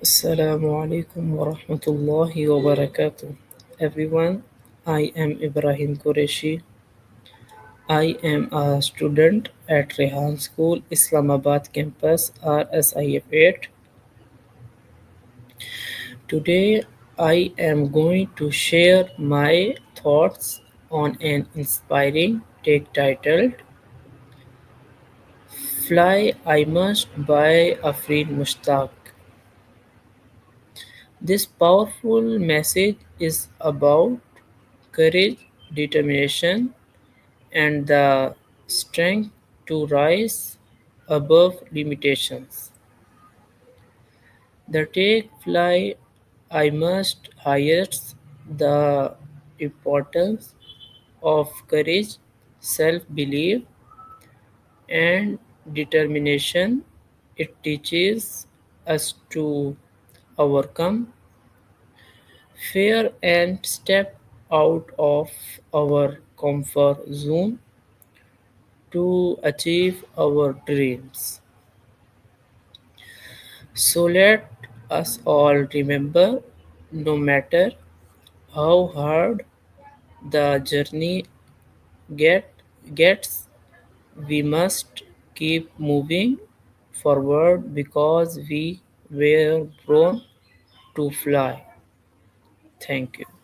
Assalamu alaikum wa rahmatullahi wa barakatuh. Everyone, I am Ibrahim Qureshi. I am a student at Rehan School, Islamabad campus, RSIF 8. Today, I am going to share my thoughts on an inspiring take titled Fly I Must by Afreen Mushtaq. This powerful message is about courage, determination, and the strength to rise above limitations. The take fly I must highlights the importance of courage, self belief, and determination. It teaches us to overcome fear and step out of our comfort zone to achieve our dreams. So let us all remember no matter how hard the journey get, gets, we must keep moving forward because we were born to fly. Thank you.